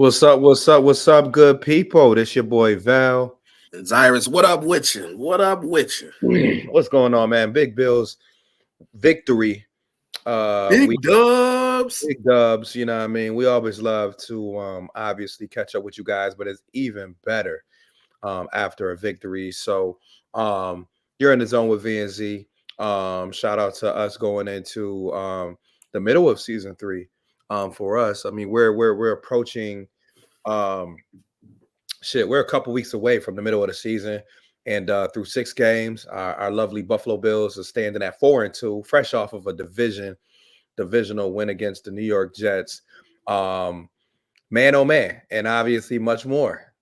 What's up? What's up? What's up, good people? This your boy Val. Zyrus, what up with you? What up with you? What's going on, man? Big Bills victory. We Big dubs. big dubs. You know what I mean? We always love to obviously catch up with you guys, but it's even better after a victory. So you're in the zone with V and Z. Shout out to us going into the middle of season three. For us, I mean, we're approaching um we're a couple weeks away from the middle of the season, and through 6 games, our lovely Buffalo Bills are standing at 4-2, fresh off of a divisional win against the New York Jets. Um, Man, oh man, and obviously much more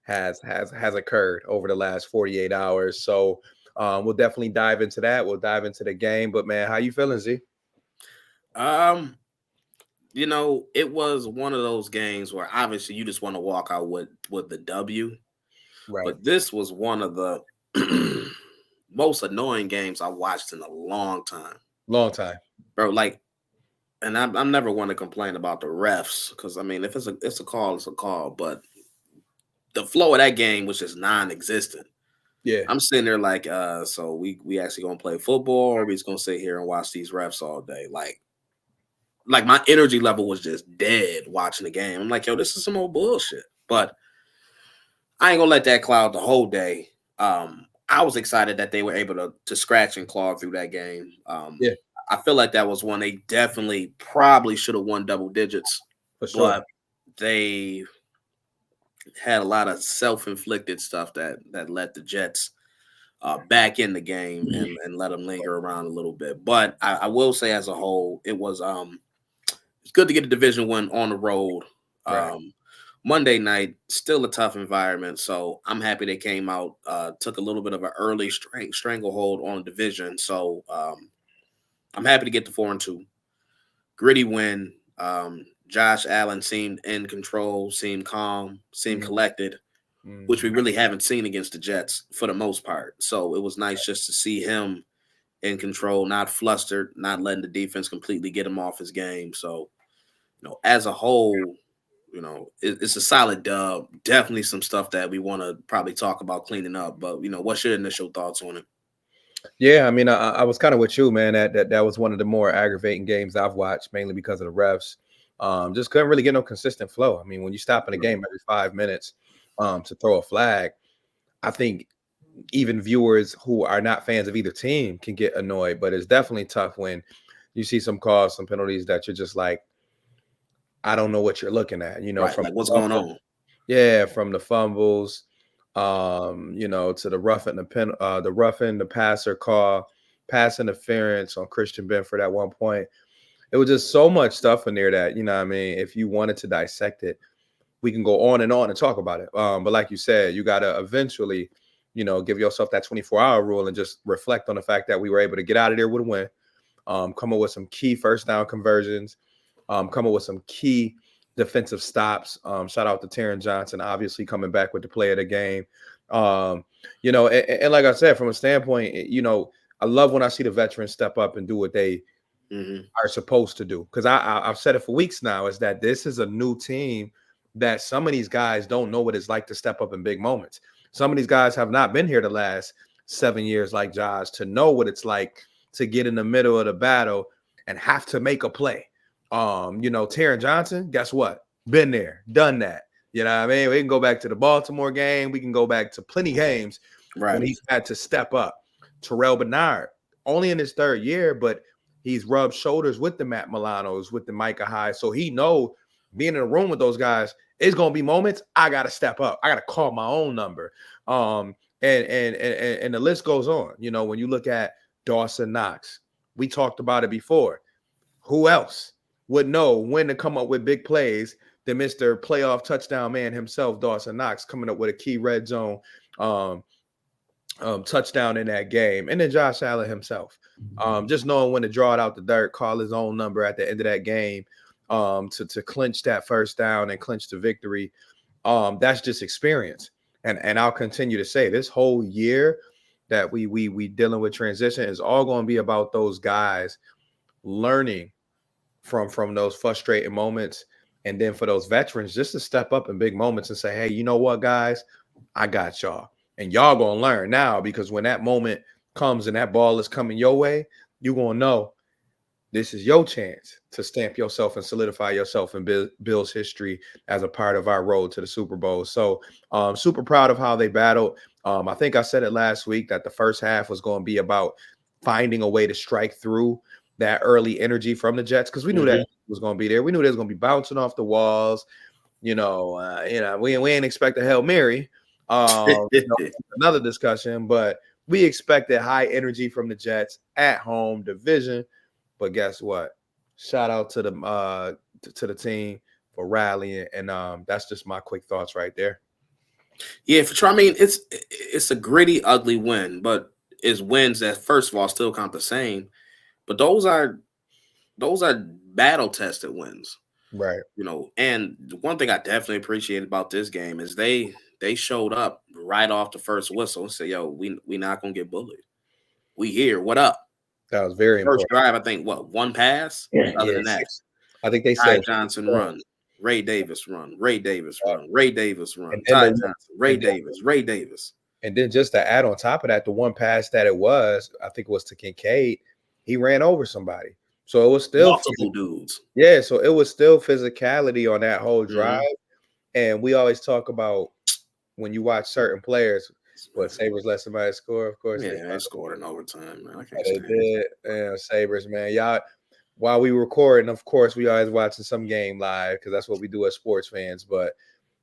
has occurred over the last 48 hours. So we'll definitely dive into that. We'll dive into the game. But man, how you feeling, Z? Um, it was one of those games where obviously you just want to walk out with the W, Right. but this was one of the most annoying games I watched in a long time, Long time. bro. Like, and I'm never one to complain about the refs because I mean, if it's a call, it's a call, but the flow of that game was just non-existent. Yeah. I'm sitting there like, so we actually gonna play football, or we just gonna sit here and watch these refs all day? Like my energy level was just dead watching the game. I'm like, yo, this is some old bullshit. But I ain't gonna let that cloud the whole day. I was excited that they were able to scratch and claw through that game. Yeah, I feel like that was one they definitely probably should have won double digits, for sure. but they had a lot of self-inflicted stuff that let the Jets back in the game and let them linger around a little bit. But I will say, as a whole, it was it's good to get a division win on the road. Right. Monday night, still a tough environment, so I'm happy they came out, took a little bit of an early stranglehold on the division. So I'm happy to get the 4-2 gritty win. Josh Allen seemed in control, seemed calm, seemed Mhm. collected, which we Mhm. really haven't seen against the Jets for the most part. So it was nice just to see him in control, not flustered, not letting the defense completely get him off his game. So, as a whole, it's a solid dub. Definitely some stuff that we want to probably talk about cleaning up. But, what's your initial thoughts on it? Yeah, I mean, I was kind of with you, man. That was one of the more aggravating games I've watched, mainly because of the refs. Just couldn't really get no consistent flow. I mean, when you stop in a game every 5 minutes to throw a flag, I think even viewers who are not fans of either team can get annoyed. But it's definitely tough when you see some calls, some penalties that you're just like, I don't know what you're looking at. Right. From Like, what's going on? yeah, from the fumbles, to the roughing the passer call, pass interference on Christian Benford at one point. It was just so much stuff in there that, I mean, if you wanted to dissect it, we can go on and talk about it. But like you said, you gotta eventually, give yourself that 24-hour rule and just reflect on the fact that we were able to get out of there with a win. Come up with some key first down conversions, come up with some key defensive stops. Shout out to Taron Johnson, obviously coming back with the play of the game. Um, and like I said, from a standpoint, I love when I see the veterans step up and do what they Hmm. are supposed to do. Because I've said it for weeks now, is that this is a new team that some of these guys don't know what it's like to step up in big moments. Some of these guys have not been here the last 7 years like Josh to know what it's like to get in the middle of the battle and have to make a play. Taron Johnson, guess what? Been there, done that. You know what I mean? We can go back to the Baltimore game. We can go back to plenty games when Right. he's had to step up. Terrell Bernard, only in his third year, but he's rubbed shoulders with the Matt Milanos, with the Micah High. So he know being in a room with those guys, it's gonna be moments I gotta step up. I gotta call my own number. And the list goes on. When you look at Dawson Knox, we talked about it before. Who else would know when to come up with big plays than Mr. Playoff Touchdown Man himself, Dawson Knox, coming up with a key red zone um, touchdown in that game, and then Josh Allen himself, just knowing when to draw it out the dirt, call his own number at the end of that game, to clinch that first down and clinch the victory. That's just experience, and I'll continue to say this whole year that we dealing with transition is all going to be about those guys learning from those frustrating moments And then for those veterans, just to step up in big moments and say, hey, you know what, guys, I got y'all. And y'all gonna learn now, because when that moment comes and that ball is coming your way, you're gonna know this is your chance to stamp yourself and solidify yourself in Bill's history as a part of our road to the Super Bowl. So super proud of how they battled. I think I said it last week that the first half was going to be about finding a way to strike through that early energy from the Jets, because we knew that was going to be there. We knew they was going to be bouncing off the walls. We ain't expect a Hail Mary. Another discussion, but we expected high energy from the Jets at home division. But guess what? Shout out to the team for rallying, and that's just my quick thoughts right there. Yeah, for sure. I mean, it's a gritty, ugly win, but it's wins that first of all still count the same. But those are battle tested wins, Right. And one thing I definitely appreciate about this game is they showed up right off the first whistle and said, "Yo, we not gonna get bullied. We here. What up?" That was very First important. drive, I think, one pass? Other than that, I think they Ty said Johnson run, Ray Davis run, Ray Davis run, Ray Davis run, and Ty then Johnson, Ray Davis, Ray Davis. And then just to add on top of that, the one pass that it was, I think it was to Kincaid, he ran over somebody. So it was still Multiple dudes. Yeah, so it was still physicality on that whole drive. Mm-hmm. And we always talk about when you watch certain players, what Sabres let somebody score. Of course, they scored in overtime, man. I can't they stand did. Yeah, Sabres, man. Y'all, while we recording, of course, we always watching some game live because that's what we do as sports fans. But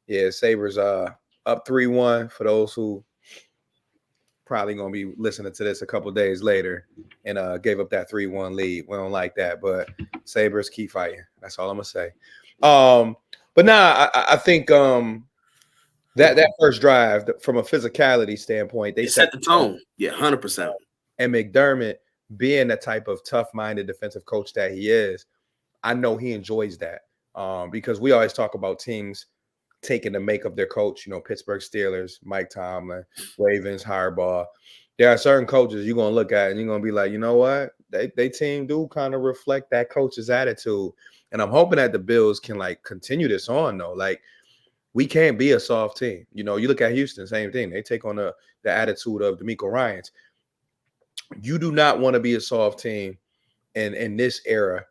yeah, Sabres up 3-1 for those who probably gonna be listening to this a couple days later, and gave up that 3-1 lead. We don't like that, but Sabres keep fighting. That's all I'm gonna say. But now I think that first drive, from a physicality standpoint, they set the tone. Yeah, 100%. And McDermott, being the type of tough-minded defensive coach that he is, I know he enjoys that, because we always talk about teams taking the make of their coach. Pittsburgh Steelers, Mike Tomlin, Ravens, Harbaugh. There are certain coaches you're gonna look at and you're gonna be like, you know what? They team do kind of reflect that coach's attitude. And I'm hoping that the Bills can continue this on though. We can't be a soft team. You look at Houston, same thing. They take on the attitude of DeMeco Ryans. You do not want to be a soft team in this era.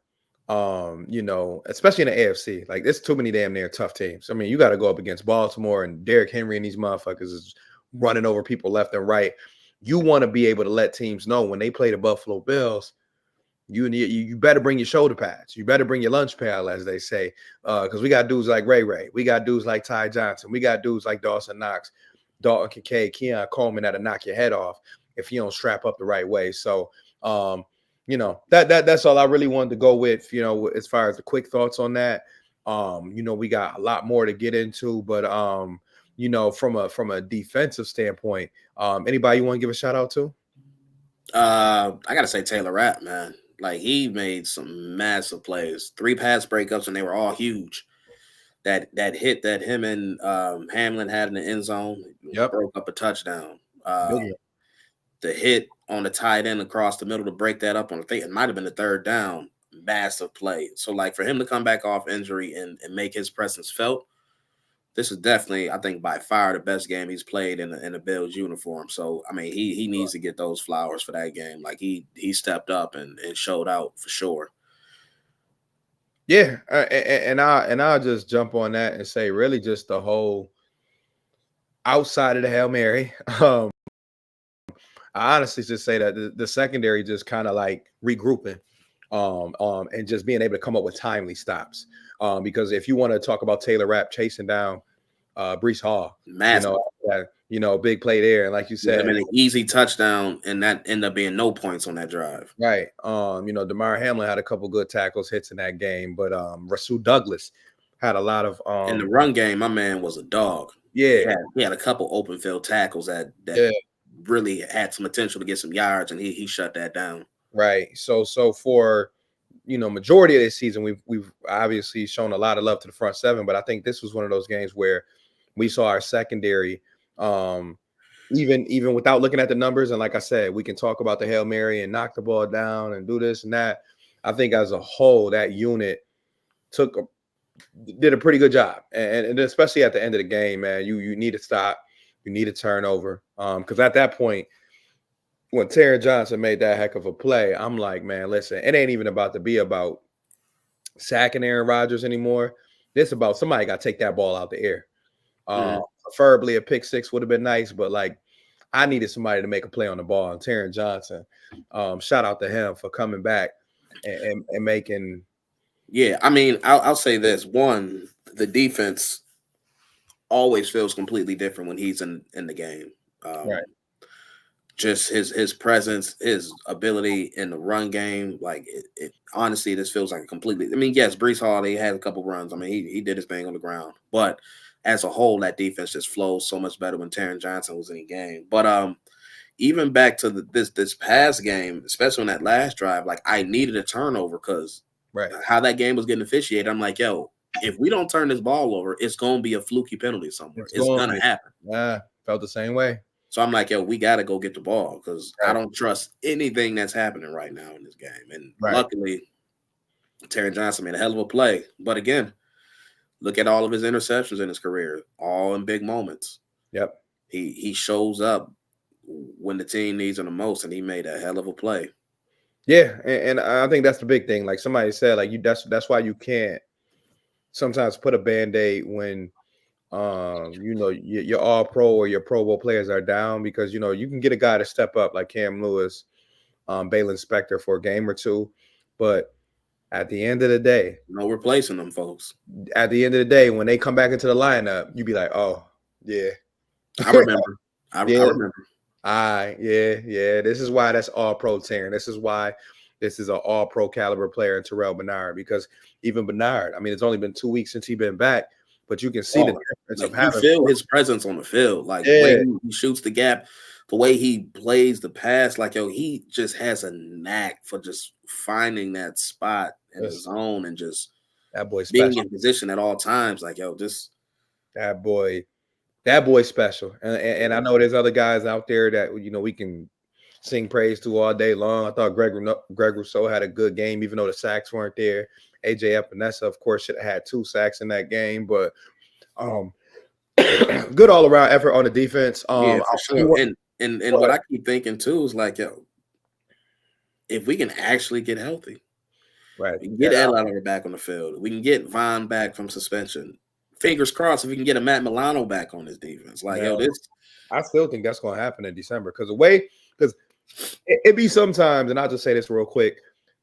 Especially in the AFC. There's too many damn near tough teams. I mean, you got to go up against Baltimore and Derrick Henry and these motherfuckers is running over people left and right. You want to be able to let teams know when they play the Buffalo Bills, you better bring your shoulder pads. You better bring your lunch pail, as they say, because we got dudes like Ray. We got dudes like Ty Johnson. We got dudes like Dawson Knox, Dalton Kincaid, Keon Coleman that'll knock your head off if you don't strap up the right way. So, that's all I really wanted to go with, as far as the quick thoughts on that. We got a lot more to get into, but from a defensive standpoint, anybody you want to give a shout out to? I gotta say Taylor Rapp, man. He made some massive plays, 3 pass breakups, and they were all huge. That hit that him and Hamlin had in the end zone, broke up a touchdown. The hit on the tight end across the middle to break that up on the thing, it might have been the 3rd down, massive play. So for him to come back off injury and make his presence felt, this is definitely, I think, by far the best game he's played in the Bills uniform. So I mean, he needs to get those flowers for that game. He stepped up and showed out for sure. Yeah, and I'll just jump on that and say, really, just the whole outside of the Hail Mary. I honestly just say that the secondary just kind of regrouping, and just being able to come up with timely stops. Because if you want to talk about Taylor Rapp chasing down Breece Hall, massive, big play there, and like you said, an easy touchdown, and that ended up being no points on that drive. Right. Damar Hamlin had a couple good tackles, hits in that game, but Rasul Douglas had a lot of in the run game. My man was a dog. Yeah, he had a couple open field tackles that really had some potential to get some yards, and he shut that down. Right. So for majority of this season, we've obviously shown a lot of love to the front seven, but I think this was one of those games where we saw our secondary, even without looking at the numbers. And like I said, we can talk about the Hail Mary and knock the ball down and do this and that. I think as a whole, that unit took did a pretty good job, and especially at the end of the game, man. You need to stop. You need to turn over. Because at that point, when Terry Johnson made that heck of a play, I'm like, man, listen, it ain't even about to be about sacking Aaron Rodgers anymore. This about somebody got to take that ball out the air. Mhm. Preferably a pick six would have been nice, but like I needed somebody to make a play on the ball. And Terry Johnson, shout out to him for coming back and making Yeah, I mean, I'll say this: one, the defense always feels completely different when he's in the game. right. Um, just his presence, his ability in the run game, like it honestly, this feels like a completely. I mean, yes, Brees Hall, he had a couple runs. I mean, he did his thing on the ground, but as a whole, that defense just flows so much better when Taron Johnson was in the game. But even back to this past game, especially on that last drive, like I needed a turnover because Right. how that game was getting officiated, I'm like, yo, if we don't turn this ball over, it's gonna be a fluky penalty somewhere. It's It's going gonna happen. felt the same way. So I'm like, yo, we got to go get the ball because I Right. don't trust anything that's happening right now in this game. And Right. luckily, Terry Johnson made a hell of a play. But again, look at all of his interceptions in his career, all in big moments. Yep. He shows up when the team needs him the most, and he made a hell of a play. Yeah, and I think that's the big thing. Like somebody said, like you that's why you can't sometimes put a band-aid when your all pro or your Pro Bowl players are down because you can get a guy to step up like Cam Lewis, Balin Spector for a game or two. But at the end of the day, No replacing them, folks. when they come back into the lineup, you be like, oh, yeah. I remember. I Yeah. remember. Yeah. This is why that's all pro Taryn. This is why this is an all pro caliber player in Terrell Bernard because even Bernard, I mean, it's only been 2 weeks since he's been back, but you can see the Oh, difference of like you having. feel his presence on the field, like the way Yeah, he shoots the gap, the way he plays the pass. Like yo, he just has a knack for just finding that spot in the listen, zone and just that boy being special. in position at all times. Like yo, just That boy, that boy's special. And I know there's other guys out there that we can sing praise to all day long. I thought Greg Rousseau had a good game, even though the sacks weren't there. AJ Epinesa, of course, should have had 2 sacks in that game, but um, good all around effort on the defense. yeah, for You sure. want- And go what ahead. I keep thinking too is like yo, if we can actually get healthy, Right. we can Yeah, get Ed Oliver back on the field, we can get Von back from suspension. Fingers crossed if we can get a Matt Milano back on his defense. Like man, yo, this I still think that's going to happen in December because it be sometimes, and I'll just say this real quick.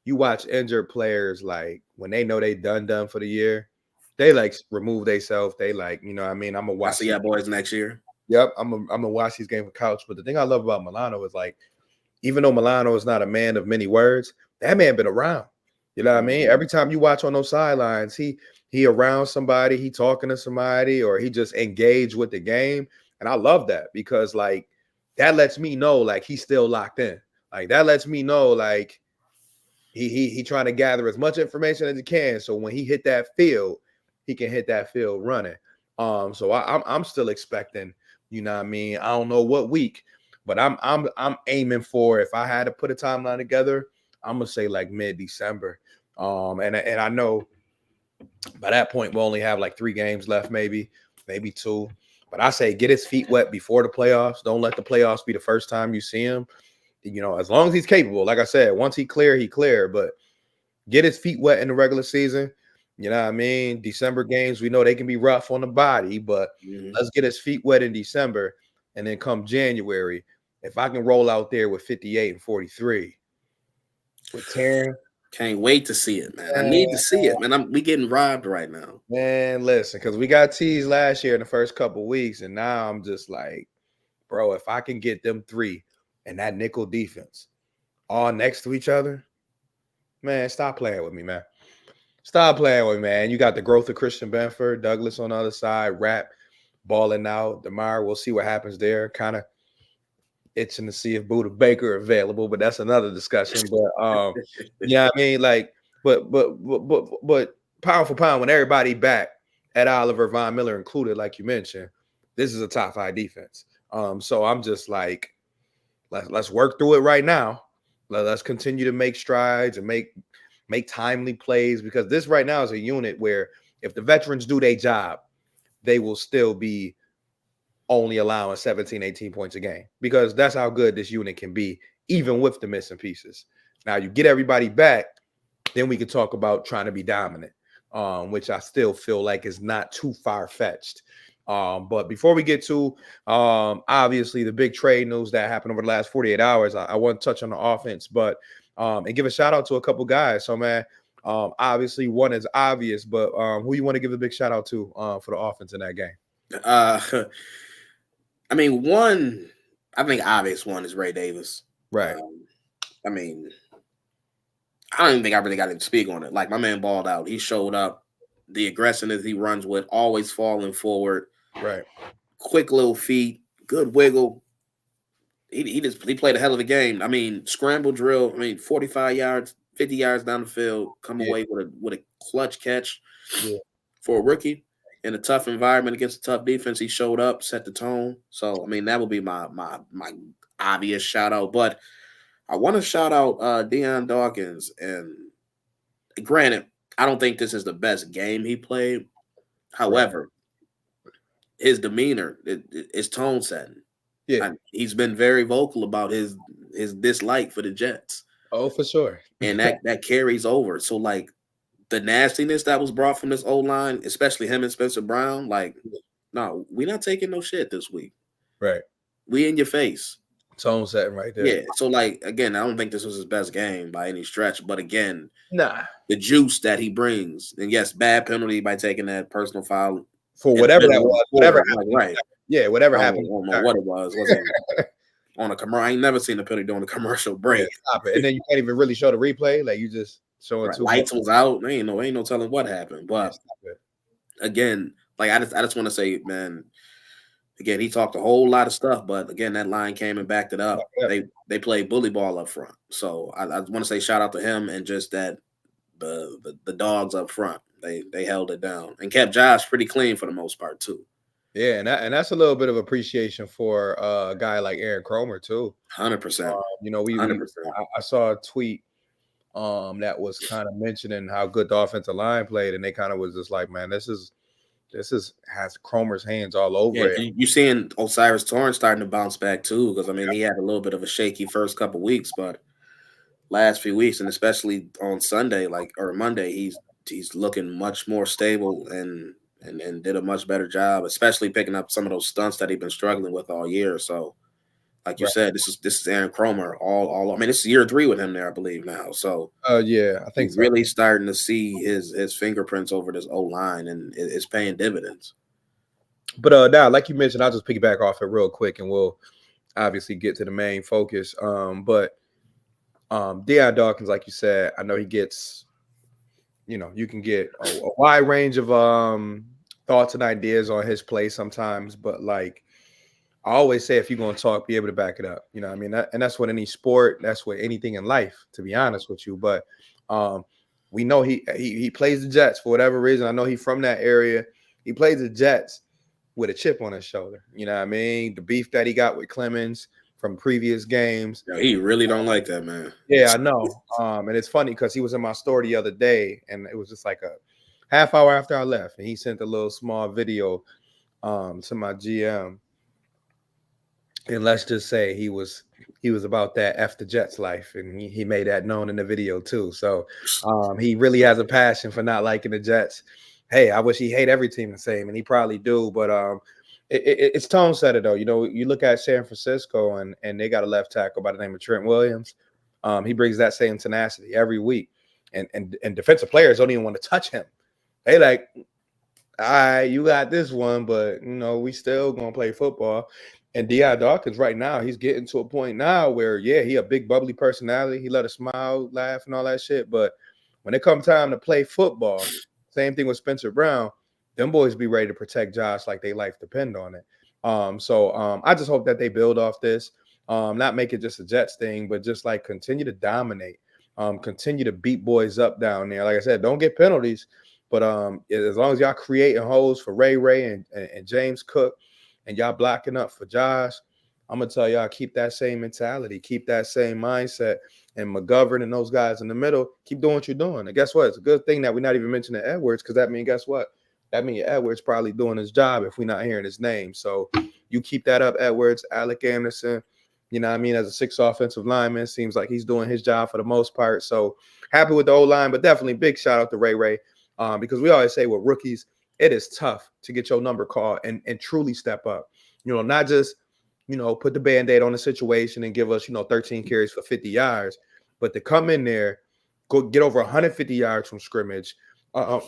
You watch injured players like when they know they done for the year, they like remove themselves. They like, what I mean, I'm gonna I watch see these. y'all boys next year. Yep, I'm gonna watch these games for couch. But the thing I love about Milano is like, even though Milano is not a man of many words, that man been around. You know what I mean? Every time you watch on those sidelines, he around somebody, he talking to somebody, or he just engaged with the game. And I love that because like that lets me know like he's still locked in. Like that lets me know like he trying to gather as much information as he can. So when he hit that field, he can hit that field running. So I'm still expecting, you know what I mean? I don't know what week, but I'm aiming for if I had to put a timeline together, I'm gonna say like mid-December. And I know by that point we'll only have like 3 games left, maybe 2. But I say get his feet wet before the playoffs. Don't let the playoffs be the first time you see him. As long as he's capable, like I said, once he clear, but get his feet wet in the regular season. You know what I mean? December games, we know they can be rough on the body, but Mhm. let's get his feet wet in December. And then come January, if I can roll out there with 58 and 43 with Taryn, Can't wait to see it, man. I man, need to see it, man. We getting robbed right now. man, listen, because we got teased last year in the first couple weeks, and now I'm just like, bro, if I can get them 3 and that nickel defense all next to each other, man, stop playing with me, man. Stop playing with me, man. You got the growth of Christian Benford, Douglas on the other side, Rap balling out. DeMar, we'll see what happens there. Kind of itching to see if Buda Baker available, but that's another discussion. But yeah, I mean, like, but pound for pound, when everybody back at Oliver, Von Miller included, like you mentioned, this is a top 5 defense. So I'm just like, let's work through it right now. Let's continue to make strides and make timely plays because this right now is a unit where If the veterans do their job, they will still be only allowing 17, 18 points a game because that's how good this unit can be, even with the missing pieces. Now you get everybody back, then we can talk about trying to be dominant, which I still feel like is not too far fetched. But before we get to obviously the big trade news that happened over the last 48 hours, I want to touch on the offense, but and give a shout out to a couple guys. So man, obviously one is obvious, but who you want to give a big shout out to for the offense in that game? Uh, I mean, I think obvious one is Ray Davis. Right. I mean, I don't even think I really got to speak on it. Like, my man balled out. He showed up. The aggressiveness he runs with, always falling forward, Right. quick little feet, good wiggle. He played a hell of a game. I mean, scramble drill. I mean, 45 yards, 50 yards down the field, come Yeah. away with a clutch catch Yeah. for a rookie in a tough environment against a tough defense. He showed up, set the tone. So, I mean, that would be my obvious shout out. But I want to shout out Deion Dawkins. And granted, I don't think this is the best game he played. However, his demeanor, his tone setting. Yeah. He's been very vocal about his dislike for the Jets. Oh, for sure. And that carries over. So, like, the nastiness that was brought from this O-line, especially him and Spencer Brown, like, no, we're not taking no shit this week. Right. We in your face. Tone setting right there. Yeah. So, like, again, I don't think this was his best game by any stretch. But again, Nah. the juice that he brings, and yes, bad penalty by taking that personal foul For whatever that was, whatever happened. Right. Yeah, whatever happened. I don't know what it was. Was it on a commercial? I ain't never seen a penalty during a commercial break. Yeah, stop it. And then you can't even really show the replay. Like, you just showing too lights much. was out. Ain't no telling what happened. But again, like, I just want to say, man, again, he talked a whole lot of stuff, but again, that line came and backed it up. They played bully ball up front. So I want to say shout out to him, and just that the dogs up front. They held it down and kept Josh pretty clean for the most part too. Yeah, and that's a little bit of appreciation for a guy like Aaron Cromer too. 100%. You know, 100%. I saw a tweet that was kind of mentioning how good the offensive line played, and they kind of was just like, man, this is has Cromer's hands all over it. You seeing Osiris Torrance starting to bounce back too, because I mean, he had a little bit of a shaky first couple weeks, but last few weeks, and especially on Sunday, or Monday, he's looking much more stable and did a much better job, especially picking up some of those stunts that he's been struggling with all year. So, like you said, this is Aaron Cromer. All I mean, this is year 3 with him there, I believe now. So, yeah, I think he's really starting to see his fingerprints over this O-line, and it's paying dividends. But now, like you mentioned, I'll just piggyback off it real quick, and we'll obviously get to the main focus. But Deion Dawkins, like you said, I know he gets, you can get a wide range of thoughts and ideas on his play sometimes, but like I always say, if you're going to talk, be able to back it up. You know what I mean? And that's what any sport, that's what anything in life, to be honest with you. But we know he plays the Jets for whatever reason. I know he's from that area. He plays the Jets with a chip on his shoulder. You know what I mean? The beef that he got with Clemens from previous games. Yeah, he really don't like that, man. Yeah, I know. And it's funny because he was in my store the other day, and it was just like a half hour after I left, and he sent a little small video to my GM. And let's just say he was about that F the Jets life, and he made that known in the video too. So he really has a passion for not liking the Jets. Hey, I wish he hate every team the same, and he probably do. But it's tone setter though. You know, you look at San Francisco, and they got a left tackle by the name of Trent Williams. He brings that same tenacity every week, and defensive players don't even want to touch him. They like, all right, you got this one, but we still gonna play football. And Deion Dawkins right now, he's getting to a point now where, yeah, he a big bubbly personality. He let us smile, laugh, and all that shit. But when it comes time to play football, same thing with Spencer Brown, them boys be ready to protect Josh like their life depend on it. So I just hope that they build off this, not make it just a Jets thing, but just like continue to dominate, continue to beat boys up down there. Like I said, don't get penalties, but as long as y'all creating holes for Ray and James Cook, and y'all blocking up for Josh, I'm gonna tell y'all, keep that same mentality, keep that same mindset, and McGovern and those guys in the middle, keep doing what you're doing. And guess what? It's a good thing that we're not even mentioning Edwards, because that means, guess what? That means Edwards probably doing his job if we're not hearing his name. So you keep that up, Edwards, Alec Anderson. You know what I mean? As a six offensive lineman, seems like he's doing his job for the most part. So happy with the O line, but definitely big shout out to Ray Ray, because we always say with rookies, it is tough to get your number called and truly step up. Not just put the band-aid on the situation and give us 13 carries for 50 yards, but to come in there, go get over 150 yards from scrimmage. I'm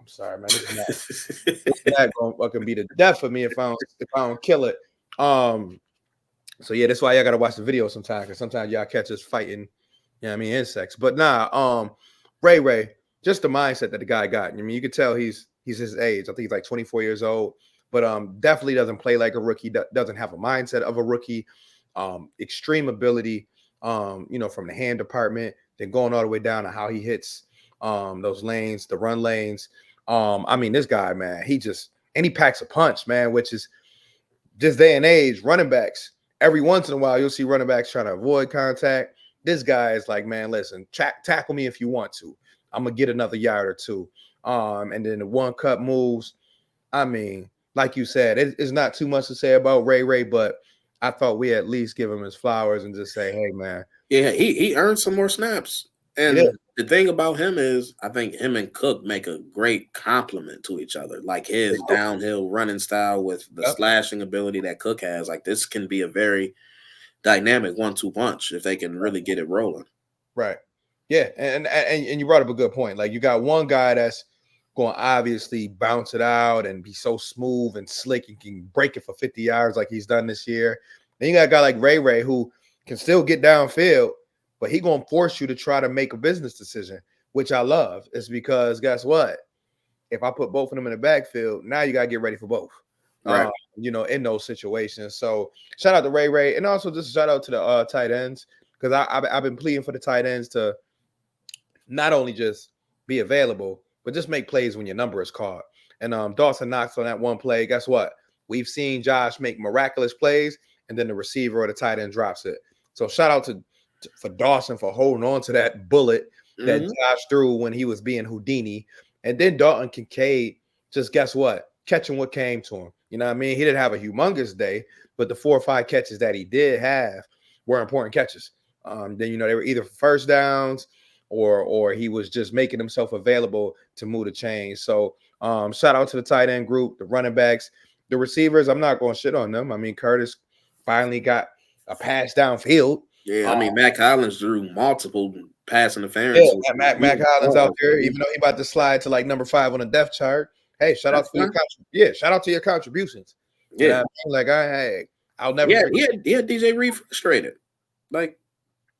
sorry, man. This is not gonna fucking be the death of me if I don't kill it. So yeah, that's why y'all gotta watch the video sometimes, because sometimes y'all catch us fighting, insects. But nah, Ray, just the mindset that the guy got. I mean, you could tell he's his age. I think he's like 24 years old, but definitely doesn't play like a rookie. Doesn't have a mindset of a rookie. Extreme ability, from the hand department, then going all the way down to how he hits those lanes, the run lanes. I mean, this guy, man, he packs a punch, man, which is this day and age, running backs. Every once in a while, you'll see running backs trying to avoid contact. This guy is like, man, listen, tackle me if you want to. I'm gonna get another yard or two. And then the one cut moves. I mean, like you said, it's not too much to say about Ray, but I thought we at least give him his flowers and just say, hey, man. Yeah, he earned some more snaps. And the thing about him is, I think him and Cook make a great complement to each other. Like his downhill running style with the slashing ability that Cook has. Like this can be a very dynamic 1-2 punch if they can really get it rolling. Right. Yeah, and you brought up a good point. Like you got one guy that's going to obviously bounce it out and be so smooth and slick and can break it for 50 yards like he's done this year. Then you got a guy like Ray who can still get downfield, but he going to force you to try to make a business decision, which I love. Is because guess what? If I put both of them in the backfield, now you got to get ready for both. Right. In those situations. So shout out to Ray, and also just shout out to the tight ends, because I've been pleading for the tight ends to not only just be available, but just make plays when your number is called. And Dawson Knox on that one play, guess what? We've seen Josh make miraculous plays, and then the receiver or the tight end drops it. So shout out for Dawson for holding on to that bullet that Josh threw when he was being Houdini. And then Dalton Kincaid, just guess what? Catching what came to him. You know what I mean? He didn't have a humongous day, but the 4 or 5 catches that he did have were important catches. Then they were either first downs or he was just making himself available to move the chains. So shout out to the tight end group, the running backs, the receivers. I'm not going to shit on them. I mean, Curtis finally got a pass downfield. Yeah, I mean, Mac Hollins drew multiple pass interference. Yeah, Mac Hollins out there, even though he about to slide to like number 5 on the depth chart. Hey, shout out to your contributions. Yeah, you know what I mean? I'll never forget. He had DJ Reed frustrated. Like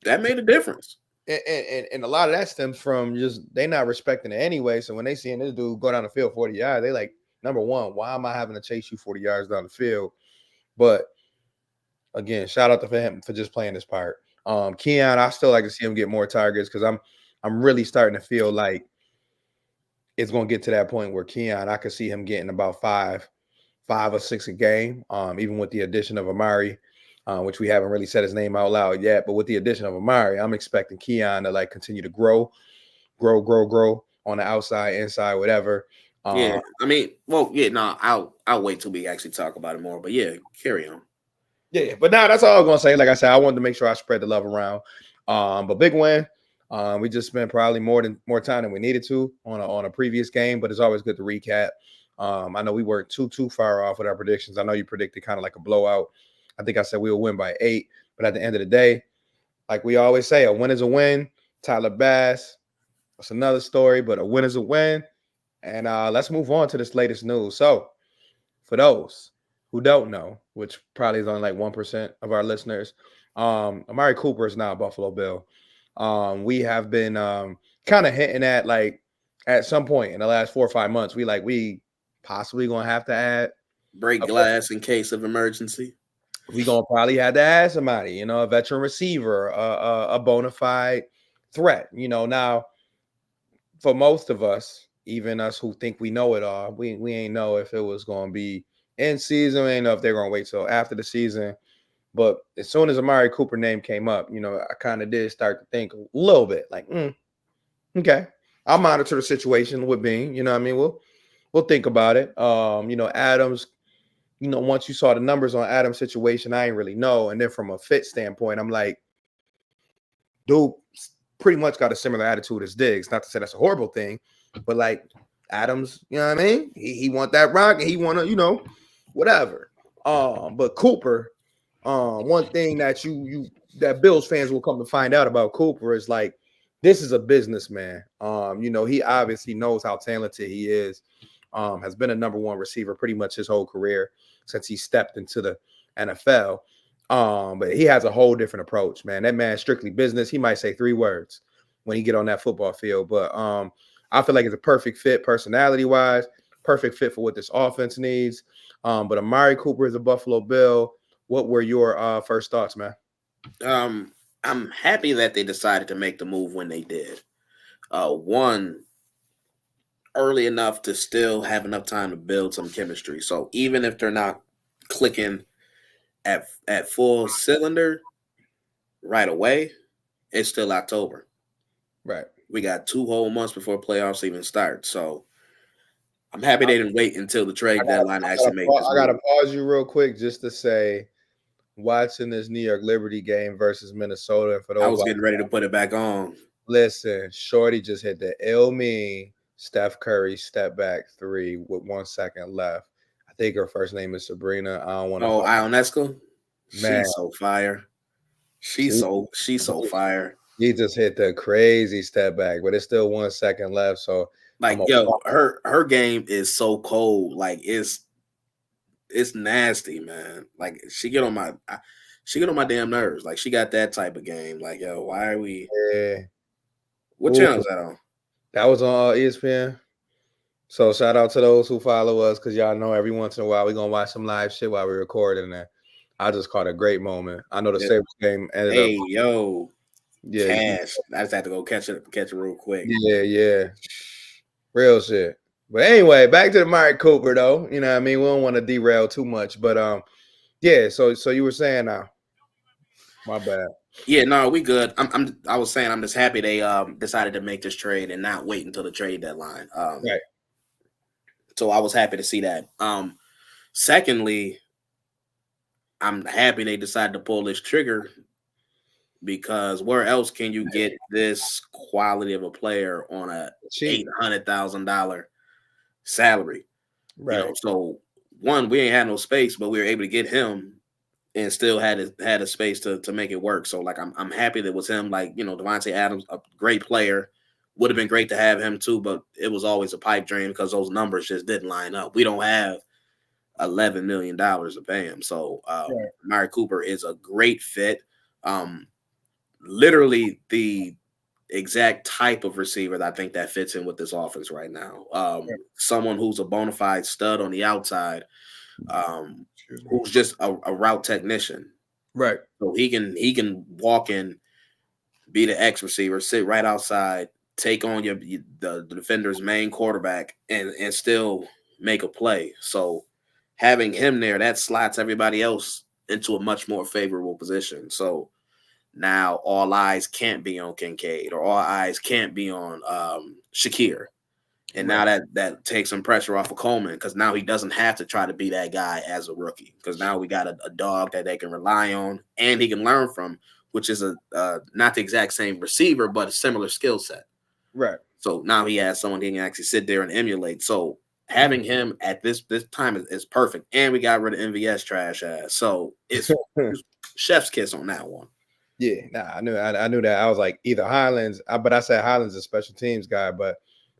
that made a difference. And a lot of that stems from just they not respecting it anyway. So when they seeing this dude go down the field 40 yards, they like, number one, why am I having to chase you 40 yards down the field? But again, shout out to him for just playing this part. Keon, I still like to see him get more targets, because I'm really starting to feel like it's going to get to that point where Keon, I could see him getting about 5 or 6 a game, even with the addition of Amari, which we haven't really said his name out loud yet. But with the addition of Amari, I'm expecting Keon to like continue to grow on the outside, inside, whatever. Yeah, I mean, I'll wait till we actually talk about it more. But yeah, carry on. Yeah, but now that's all I'm gonna say. Like I said, I wanted to make sure I spread the love around. But big win. We just spent probably more time than we needed to on a previous game, but it's always good to recap. I know we weren't too far off with our predictions. I know you predicted kind of like a blowout. I think I said we will win by 8, but at the end of the day, like we always say, a win is a win. Tyler Bass, that's another story, but a win is a win. And let's move on to this latest news. So, for those who don't know, which probably is only like 1% of our listeners, Amari Cooper is now a Buffalo Bill. We have been kind of hinting at, like, at some point in the last 4 or 5 months, we possibly gonna have to add break glass in case of emergency. We gonna probably have to add somebody, a veteran receiver, a bona fide threat. Now for most of us, even us who think we know it all, we ain't know if it was gonna be in season. We ain't know if they're gonna wait till after the season. But as soon as Amari Cooper name came up, I kind of did start to think a little bit like, okay, I'll monitor the situation with Bean. You know what I mean? We'll think about it. Adams, once you saw the numbers on Adams' situation, I ain't really know. And then from a fit standpoint, I'm like, dude pretty much got a similar attitude as Diggs. Not to say that's a horrible thing, but like Adams, you know what I mean? He want that rock and he want to, whatever. But Cooper, one thing that that Bills fans will come to find out about Cooper is like this is a businessman. He obviously knows how talented he is. Has been a number one receiver pretty much his whole career since he stepped into the NFL. But he has a whole different approach, man. That man's strictly business. He might say 3 words when he get on that football field. But I feel like it's a perfect fit personality-wise, perfect fit for what this offense needs. But Amari Cooper is a Buffalo Bill. What were your first thoughts, man? I'm happy that they decided to make the move when they did. One, early enough to still have enough time to build some chemistry. So even if they're not clicking at full cylinder right away, it's still October. Right. We got 2 whole months before playoffs even start. So I'm happy they didn't wait until the trade deadline to actually make this I move. gotta pause you real quick just to say, watching this New York Liberty game versus Minnesota, and for I those was getting ready to put it back on. listen, Shorty just hit the me Steph Curry step back 3 with 1 second left. I think her first name is Sabrina. I don't want to Oh, fuck. Ionesco? Man, She's so fire. she, She's so fire. he just hit the crazy step back, but it's still 1 second left. So I'm Like, a yo, her game is so cold. Like it's nasty, man. Like she get on my damn nerves. Like she got that type of game. Like, yo, why are we yeah. what Ooh, channel is that on? that was on ESPN. So shout out to those who follow us because y'all know every once in a while we're gonna watch some live shit while we're recording that. I just caught a great moment. I know the Yeah. Sabres game ended up. Hey, yo, Yeah, Cash. I just have to go catch it real quick. yeah. Real shit. But anyway, back to the Amari Cooper though. You know what I mean? We don't want to derail too much. But yeah, so you were saying now. My bad. Yeah, no, we good. I was saying I'm just happy they decided to make this trade and not wait until the trade deadline. Right. So I was happy to see that. Secondly, I'm happy they decided to pull this trigger because where else can you get this quality of a player on a Cheap. $800,000 salary? Right. So one, we ain't had no space, but we were able to get him and still had a space to make it work. So like I'm happy that it was him. Like Devontae Adams, a great player, would have been great to have him too, but it was always a pipe dream because those numbers just didn't line up. We don't have $11 million to pay him. So Right. Amari Cooper is a great fit. Literally the exact type of receiver that I think that fits in with this offense right now. Someone who's a bona fide stud on the outside, who's just a route technician. Right. So he can walk in, be the X receiver, sit right outside, take on the defender's main quarterback, and still make a play. So having him there, that slots everybody else into a much more favorable position. So now all eyes can't be on Kincaid or all eyes can't be on Shakir. And now that takes some pressure off of Coleman because now he doesn't have to try to be that guy as a rookie because now we got a dog that they can rely on and he can learn from, which is not the exact same receiver, but a similar skill set. Right. So now he has someone he can actually sit there and emulate. So having him at this time is perfect. And we got rid of MVS trash ass. So it's chef's kiss on that one. Yeah, nah, I knew that. I was like either Highlands, but I said Highlands is a special teams guy, but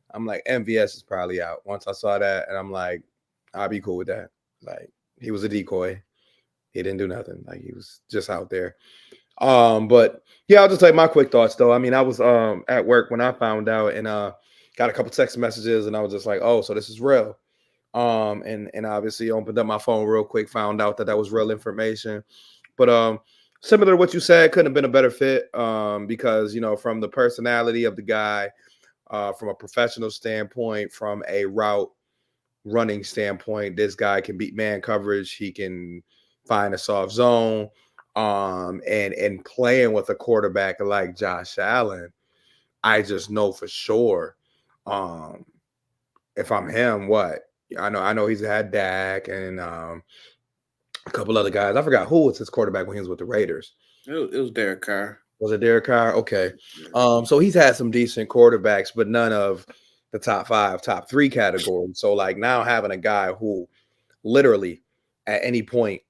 I'm like MVS is probably out. Once I saw that, and I'm like, I'll be cool with that. Like he was a decoy. He didn't do nothing. Like he was just out there. But yeah, I'll just tell you my quick thoughts though. I mean, I was at work when I found out and got a couple text messages and I was just like, oh, so this is real. And obviously opened up my phone real quick, found out that was real information. But similar to what you said, couldn't have been a better fit. Because from the personality of the guy, from a professional standpoint, from a route running standpoint, this guy can beat man coverage. He can find a soft zone. and playing with a quarterback like Josh Allen, I just know for sure. Um, if I'm him, what I know he's had Dak and a couple other guys. I forgot who was his quarterback when he was with the Raiders. It was Derek Carr. Was it Derek Carr? Okay. Yeah. So he's had some decent quarterbacks, but none of the top five, top three categories. So like now having a guy who literally at any point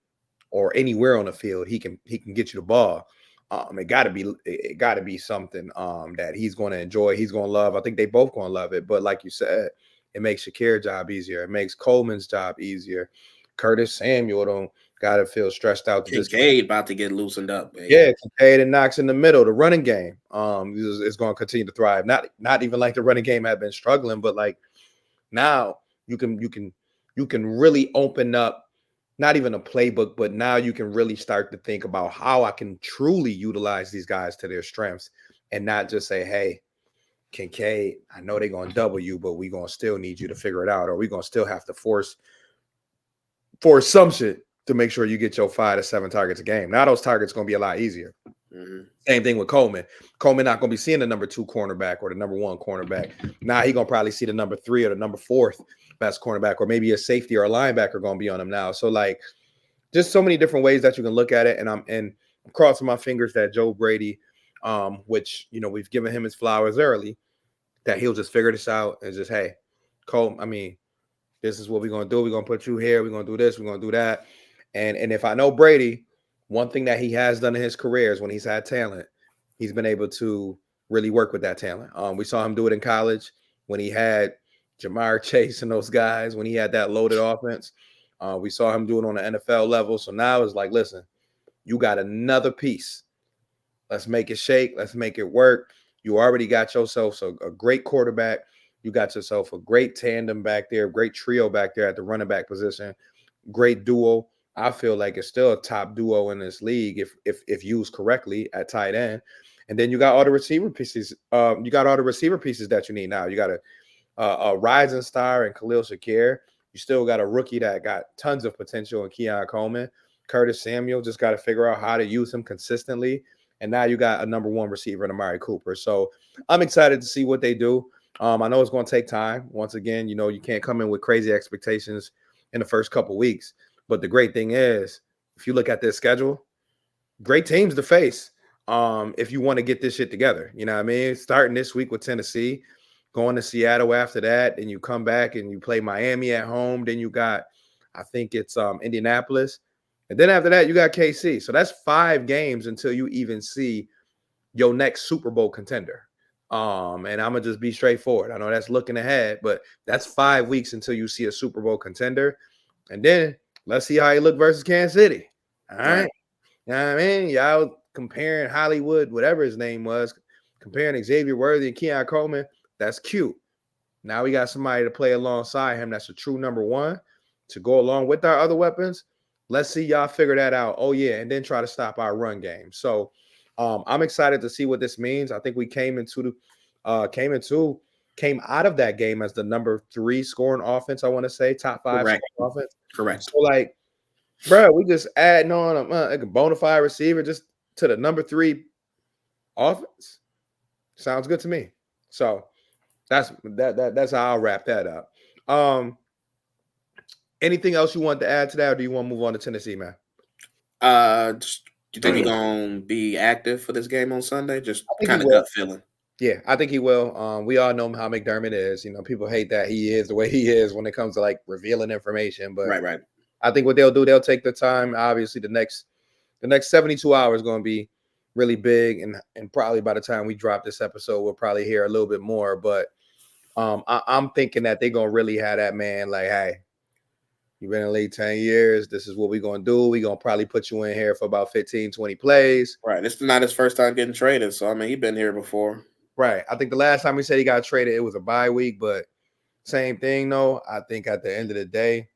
or anywhere on the field, he can get you the ball. It got to be something that he's going to enjoy. He's going to love. I think they both going to love it. But like you said, it makes Shakir's job easier. It makes Coleman's job easier. Curtis Samuel don't got to feel stressed out to just Kincaid about to get loosened up, baby. yeah, Kincaid and Knox in the middle. The running game is going to continue to thrive. Not even like the running game had been struggling, but like now you can really open up not even a playbook, but now you can really start to think about how I can truly utilize these guys to their strengths and not just say, hey, Kincaid, I know they're gonna double you, but we're gonna still need you to figure it out, or we're gonna still have to force some shit to make sure you get your 5 to 7 targets a game. Now those targets gonna be a lot easier. Mm-hmm. Same thing with Coleman. Coleman not gonna be seeing the number 2 cornerback or the number 1 cornerback. Now he gonna probably see the number 3 or the number 4th best cornerback, or maybe a safety or a linebacker gonna be on him now. So like, just so many different ways that you can look at it. And I'm crossing my fingers that Joe Brady, which we've given him his flowers early, that he'll just figure this out and just, hey, Cole, I mean, this is what we're gonna do. We're gonna put you here. We're gonna do this. We're gonna do that. And if I know Brady, one thing that he has done in his career is when he's had talent, he's been able to really work with that talent. We saw him do it in college when he had Jamar Chase and those guys, when he had that loaded offense. We saw him do it on the NFL level. So now it's like, listen, you got another piece. Let's make it shake. Let's make it work. You already got yourself a great quarterback. You got yourself a great tandem back there, great trio back there at the running back position, great duo. I feel like it's still a top duo in this league if used correctly at tight end. And then you got all the receiver pieces. You got all the receiver pieces that you need now. You got a rising star in Khalil Shakir. You still got a rookie that got tons of potential in Keon Coleman. Curtis Samuel just got to figure out how to use him consistently. And now you got a number 1 receiver in Amari Cooper. So I'm excited to see what they do. I know it's going to take time. Once again, you can't come in with crazy expectations in the first couple weeks. But the great thing is, if you look at their schedule, great teams to face. If you want to get this shit together, you know what I mean? Starting this week with Tennessee, going to Seattle after that, and you come back and you play Miami at home. Then you got, I think it's Indianapolis, and then after that you got KC. So that's 5 games until you even see your next Super Bowl contender. And I'm gonna just be straightforward. I know that's looking ahead, but that's 5 weeks until you see a Super Bowl contender, and then let's see how he look versus Kansas City. All right, Right. you know what I mean? Y'all comparing Hollywood, whatever his name was, comparing Xavier Worthy and Keon Coleman. That's cute. Now we got somebody to play alongside him that's a true number 1 to go along with our other weapons. Let's see y'all figure that out. Oh, yeah, and then try to stop our run game. So I'm excited to see what this means. I think we came out of that game as the number 3 scoring offense, I want to say, top 5 Correct. scoring offense. Correct. So, like, bro, we just adding on like a bona fide receiver just to the number 3 offense. Sounds good to me. So that's how I'll wrap that up. Anything else you want to add to that, or do you want to move on to Tennessee, man? Just, do you think he's gonna be active for this game on Sunday? Just I think he kind of will. gut feeling. Yeah, I think he will. We all know how McDermott is. People hate that he is the way he is when it comes to like revealing information. But Right. Right. I think what they'll do, they'll take the time. Obviously, the next 72 hours is going to be really big, and probably by the time we drop this episode, we'll probably hear a little bit more. But I'm thinking that they're gonna really have that man like, hey, you've been in the league 10 years. This is what we're gonna do. We're gonna probably put you in here for about 15, 20 plays. Right. This is not his first time getting traded, so I mean, he's been here before. Right. I think the last time he said he got traded, it was a bye week, but same thing though. I think at the end of the day,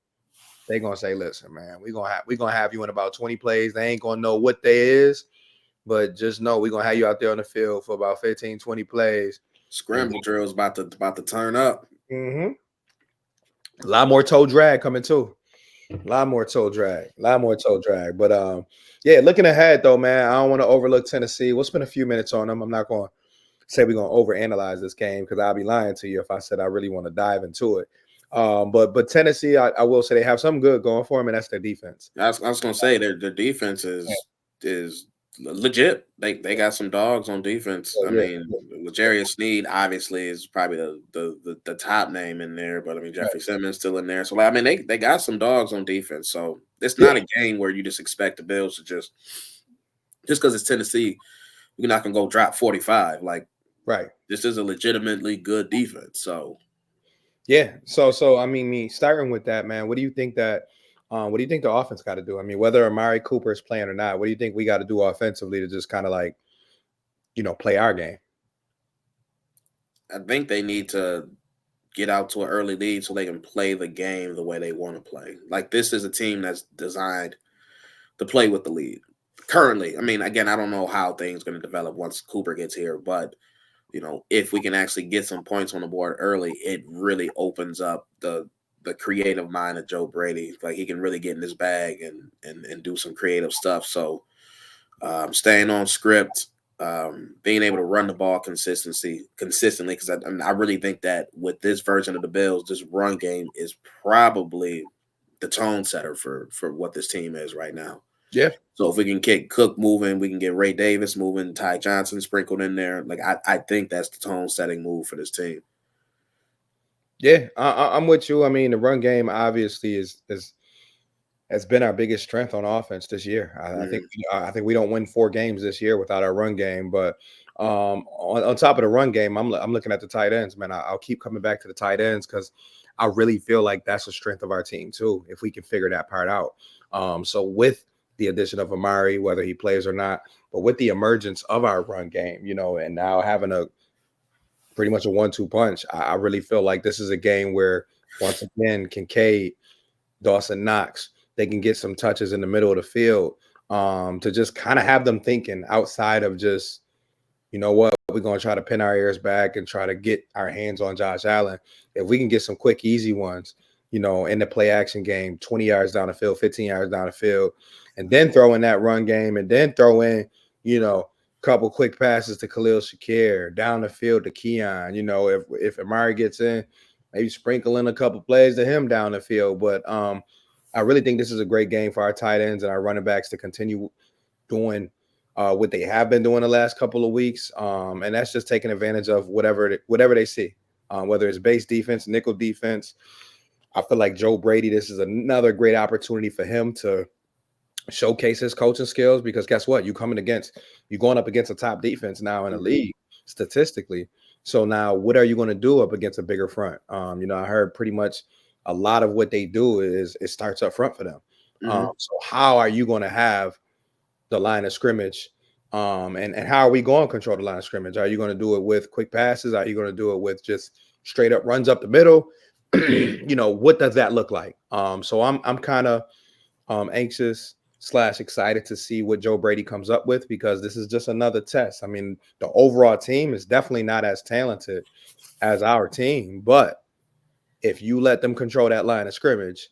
they're gonna say, listen, man, we're gonna have you in about 20 plays. They ain't gonna know what they is, but just know we're gonna have you out there on the field for about 15, 20 plays. And Scramble drills about to turn up. a lot more toe drag coming too. A lot more toe drag, a lot more toe drag. But yeah, looking ahead though, man, I don't want to overlook Tennessee. We'll spend a few minutes on them. I'm not going to say we're going to overanalyze this game because I'll be lying to you if I said I really want to dive into it. But Tennessee, I will say they have something good going for them, and that's their defense. I was gonna say their defense is legit. They got some dogs on defense. I Yeah, mean, yeah, L'Jarius Sneed obviously is probably the top name in there, but I mean right. Jeffrey Simmons still in there. So like, I mean they got some dogs on defense. So it's Yeah, not a game where you just expect the Bills to just because it's Tennessee, you're not gonna go drop 45. Like right. this is a legitimately good defense. So Yeah. So I mean, me starting with that, man. What do you think the offense got to do? I mean, whether Amari Cooper is playing or not, what do you think we got to do offensively to just kind of like play our game? I think they need to get out to an early lead so they can play the game the way they want to play. Like this is a team that's designed to play with the lead. Currently, I mean, again, I don't know how things going to develop once Cooper gets here, but if we can actually get some points on the board early, it really opens up the creative mind of Joe Brady. Like he can really get in his bag and do some creative stuff. So staying on script, being able to run the ball consistently, because I really think that with this version of the Bills, this run game is probably the tone setter for what this team is right now. Yeah. So if we can get Cook moving, we can get Ray Davis moving, Ty Johnson sprinkled in there. Like I think that's the tone setting move for this team. Yeah, I'm with you. I mean, the run game obviously is has been our biggest strength on offense this year. Mm-hmm. I think we don't win 4 games this year without our run game. But on top of the run game, I'm looking at the tight ends, man. I'll keep coming back to the tight ends because I really feel like that's a strength of our team too. If we can figure that part out. So with the addition of Amari, whether he plays or not, but with the emergence of our run game, and now having a pretty much a 1-2 punch, I really feel like this is a game where once again Kincaid, Dawson Knox, they can get some touches in the middle of the field to just kind of have them thinking outside of just, you know what, we're going to try to pin our ears back and try to get our hands on Josh Allen. If we can get some quick, easy ones, in the play action game, 20 yards down the field, 15 yards down the field, and then throw in that run game and then throw in, a couple quick passes to Khalil Shakir, down the field to Keon. If Amari gets in, maybe sprinkle in a couple plays to him down the field. But I really think this is a great game for our tight ends and our running backs to continue doing what they have been doing the last couple of weeks. And that's just taking advantage of whatever they see, whether it's base defense, nickel defense. I feel like Joe Brady, this is another great opportunity for him to showcase his coaching skills because guess what? You're going up against a top defense now in the Mm-hmm. league statistically. So now what are you going to do up against a bigger front? I heard pretty much a lot of what they do is it starts up front for them. Mm-hmm. So how are you going to have the line of scrimmage? And how are we going to control the line of scrimmage? Are you going to do it with quick passes? Are you going to do it with just straight up runs up the middle? What does that look like? So I'm kind of anxious slash excited to see what Joe Brady comes up with because this is just another test. I mean, the overall team is definitely not as talented as our team, but if you let them control that line of scrimmage,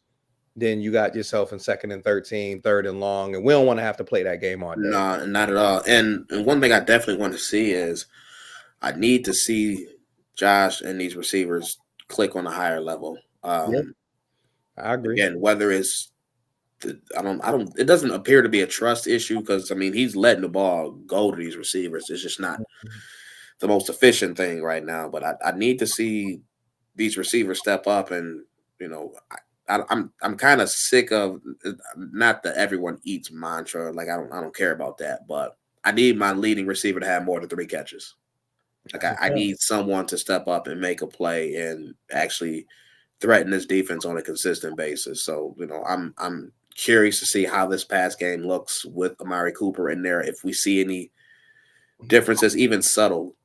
then you got yourself in 2nd and 13, 3rd and long, and we don't want to have to play that game all day. No, not at all. And one thing I definitely want to see is I need to see Josh and these receivers click on a higher level. Yeah, I agree. Again, whether it's I don't. It doesn't appear to be a trust issue because I mean he's letting the ball go to these receivers. It's just not the most efficient thing right now. But I need to see these receivers step up, and you know, I'm kind of sick of not that everyone eats mantra. Like I don't care about that, but I need my leading receiver to have more than 3 catches. Like That's a I fact. need someone to step up and make a play and actually threaten this defense on a consistent basis. So I'm curious to see how this pass game looks with Amari Cooper in there. If we see any differences, even subtle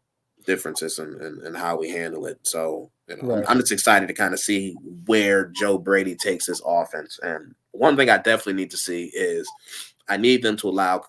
differences in how we handle it. So I'm, Right. I'm just excited to kind of see where Joe Brady takes his offense. And one thing I definitely need to see is I need them to allow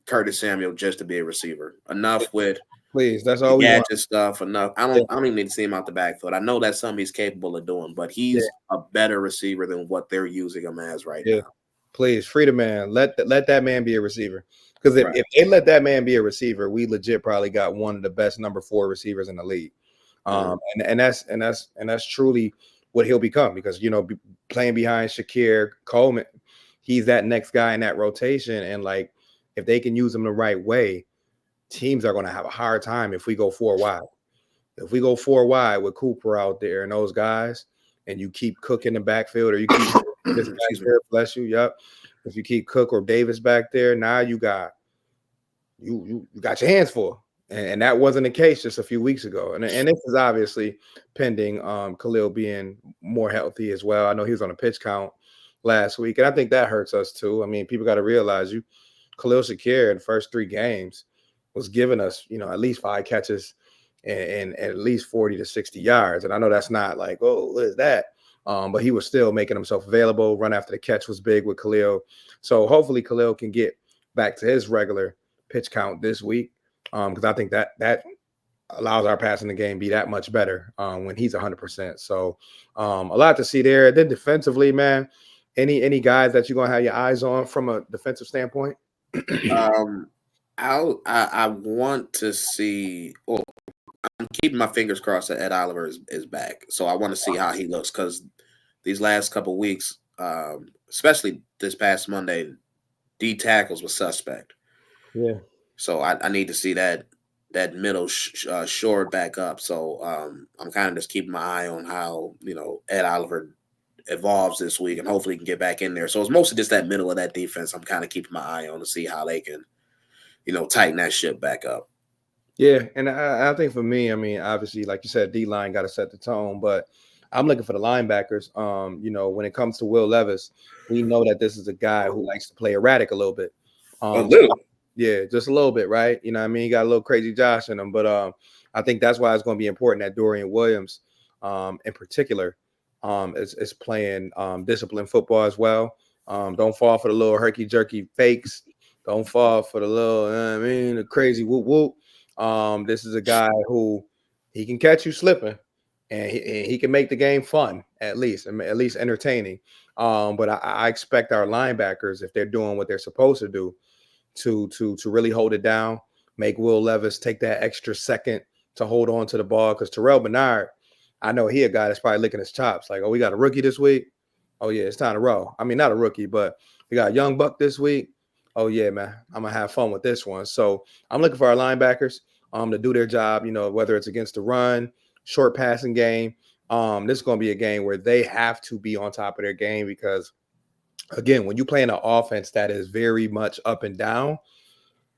Curtis Samuel just to be a receiver. Enough with Please, that's the all we want. gadget stuff enough. Yeah, I don't even need to see him out the backfield. I know that's something he's capable of doing, but yeah, he's a better receiver than what they're using him as right yeah. now. Please, free the man. Let that man be a receiver. Because Right. if they let that man be a receiver, we legit probably got one of the best number 4 receivers in the league. Mhm. And that's truly what he'll become. Because playing behind Shakir Coleman, he's that next guy in that rotation. And like, if they can use him the right way, teams are going to have a hard time if we go 4 wide. If we go 4 wide with Cooper out there and those guys, and you keep Cook in the backfield, or you keep this back Excuse me. there, bless you. Yep. If you keep Cook or Davis back there, now you got your hands full. And that wasn't the case just a few weeks ago. And this is obviously pending Khalil being more healthy as well. I know he was on a pitch count last week, and I think that hurts us too. I mean, people got to realize Khalil Shakir in the first 3 games was giving us, at least 5 catches and at least 40 to 60 yards. And I know that's not like, oh, what is that? But he was still making himself available. Run after the catch was big with Khalil. So hopefully Khalil can get back to his regular pitch count this week. Because I think that allows our passing the game be that much better when he's 100%. So a lot to see there. Then defensively, man, any guys that you're gonna have your eyes on from a defensive standpoint? Um, I want to see. Well, I'm keeping my fingers crossed that Ed Oliver is back. So I want to see how he looks because these last couple weeks, especially this past Monday, D tackles was suspect. Yeah. So I need to see that middle shore back up. So I'm kind of just keeping my eye on how Ed Oliver evolves this week, and hopefully he can get back in there. So it's mostly just that middle of that defense. I'm kind of keeping my eye on to see how they can tighten that ship back up. Yeah, and I think for me, I mean, obviously, like you said, D line got to set the tone, but I'm looking for the linebackers. When it comes to Will Levis, we know that this is a guy who likes to play erratic a little bit. A Um, little. yeah, just a little bit, right? You know what I mean? He got a little crazy Josh in him, but I think that's why it's going to be important that Dorian Williams, in particular, is playing disciplined football as well. Don't fall for the little herky jerky fakes. Don't fall for the little, the crazy whoop whoop. This is a guy who he can catch you slipping, and he can make the game fun at least entertaining. But I expect our linebackers, if they're doing what they're supposed to do, to really hold it down, make Will Levis take that extra second to hold on to the ball. Because Terrell Bernard, I know he a guy that's probably licking his chops, like, oh, we got a rookie this week. Oh yeah, it's time to roll. I mean, not a rookie, but we got a young buck this week. Oh yeah, man, I'm gonna have fun with this one. So I'm looking for our linebackers to do their job. Whether it's against the run, short passing game. This is gonna be a game where they have to be on top of their game because again, when you play in an offense that is very much up and down,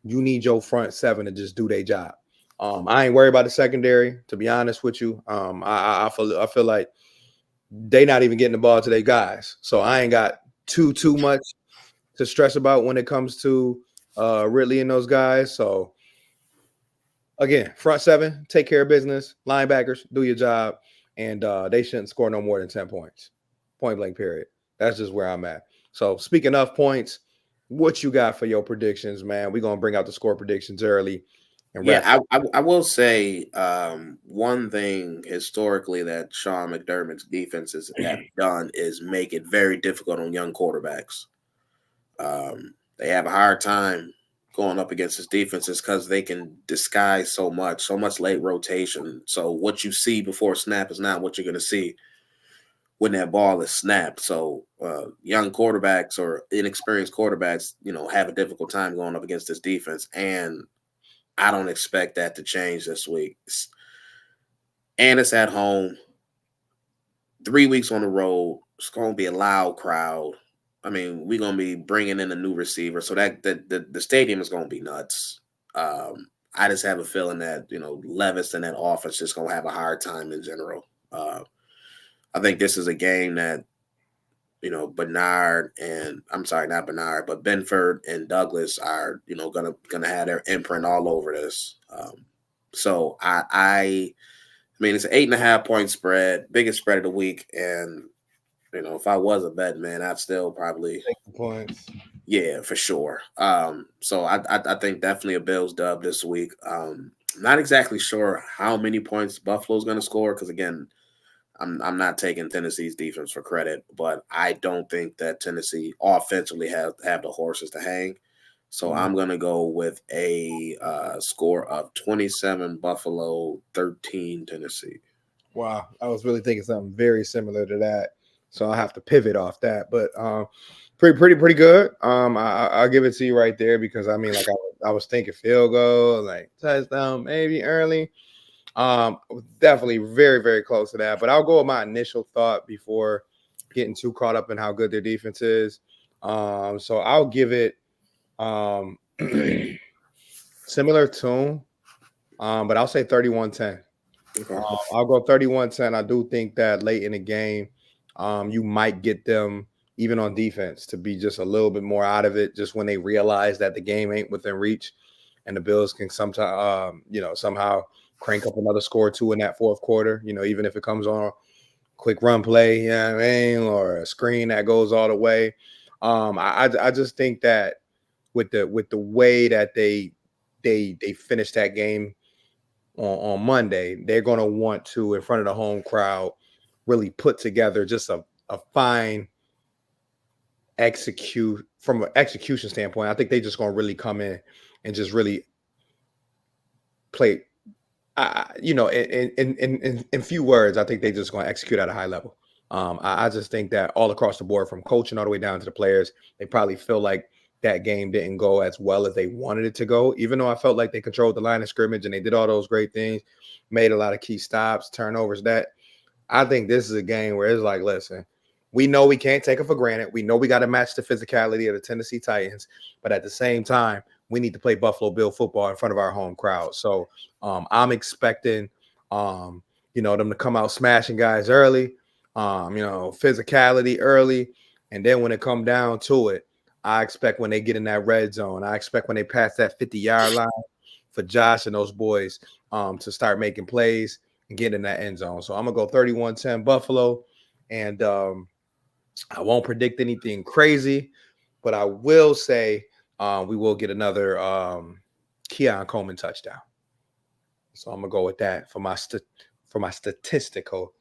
you need your front seven to just do their job. I ain't worried about the secondary, to be honest with you. I feel like they not even getting the ball to their guys, so I ain't got too much to stress about when it comes to Ridley and those guys. So again, front seven, take care of business. Linebackers, do your job, and they shouldn't score no more than 10 points. Point blank. Period. That's just where I'm at. So speaking of points, what you got for your predictions, man? We're gonna bring out the score predictions early and wrap. Yeah, I will say one thing historically that Sean McDermott's defenses have done is make it very difficult on young quarterbacks. They have a hard time going up against his defenses because they can disguise so much late rotation. So what you see before snap is not what you're going to see when that ball is snapped. So young quarterbacks or inexperienced quarterbacks, have a difficult time going up against this defense, and I don't expect that to change this week. And it's at home, 3 weeks on the road. It's going to be a loud crowd. I mean, we're going to be bringing in a new receiver, so that the stadium is going to be nuts. I just have a feeling that Levis and that offense just going to have a hard time in general. I think this is a game that Bernard and I'm sorry, not Bernard, but Benford and Douglas are gonna have their imprint all over this. So I mean it's an 8.5 point spread, biggest spread of the week, and if I was a bet man, I'd still probably Take the points. yeah for sure. So I think definitely a Bills dub this week. Not exactly sure how many points Buffalo's going to score because again, I'm not taking Tennessee's defense for credit, but I don't think that Tennessee offensively have the horses to hang. So Mm. I'm gonna go with a score of 27 Buffalo, 13 Tennessee. Wow, I was really thinking something very similar to that, so I'll have to pivot off that. But pretty good. I'll give it to you right there because I mean, like I was thinking field goal, like touchdown, maybe early. Definitely very close to that. But I'll go with my initial thought before getting too caught up in how good their defense is. So I'll give it similar tune, but I'll say 31-10. Okay. I'll go 31-10. I do think that late in the game, you might get them even on defense to be just a little bit more out of it, just when they realize that the game ain't within reach, and the Bills can sometimes, somehow crank up another score or two in that fourth quarter. Even if it comes on a quick run play, you know what I mean, or a screen that goes all the way. I just think that with the way that they finished that game on Monday, they're going to want to, in front of the home crowd, really put together just a fine execute from an execution standpoint. I think they just going to really come in and just really play. In few words, I think they just going to execute at a high level. I just think that all across the board, from coaching all the way down to the players, they probably feel like that game didn't go as well as they wanted it to go. Even though I felt like they controlled the line of scrimmage and they did all those great things, made a lot of key stops, turnovers. That I think this is a game where it's like, listen, we know we can't take it for granted. We know we got to match the physicality of the Tennessee Titans, but at the same time, we need to play Buffalo Bill football in front of our home crowd. So I'm expecting, them to come out smashing guys early, physicality early, and then when it come down to it, I expect when they get in that red zone, I expect when they pass that 50-yard line for Josh and those boys to start making plays and get in that end zone. So I'm gonna go 31-10 Buffalo, and I won't predict anything crazy, but I will say we will get another Keon Coleman touchdown. So I'm gonna go with that for my statistical.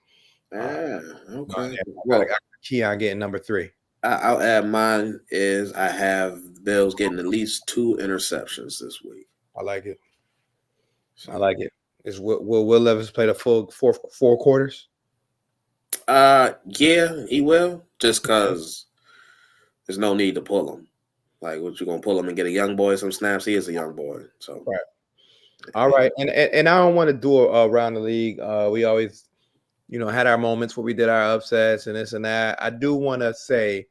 Uh, Yeah. Okay. I got Well, Keon getting number 3. I'll add mine is I have the Bills getting at least 2 interceptions this week. I like it. I So, like it. Is Will Levis play the full four quarters? yeah, he will. Just cause there's no need to pull him. Like, what you gonna pull him and get a young boy some snaps? He is a young boy, so Right. All right. And I don't want to do around the league. We always, had our moments where we did our upsets and this and that. I do want to say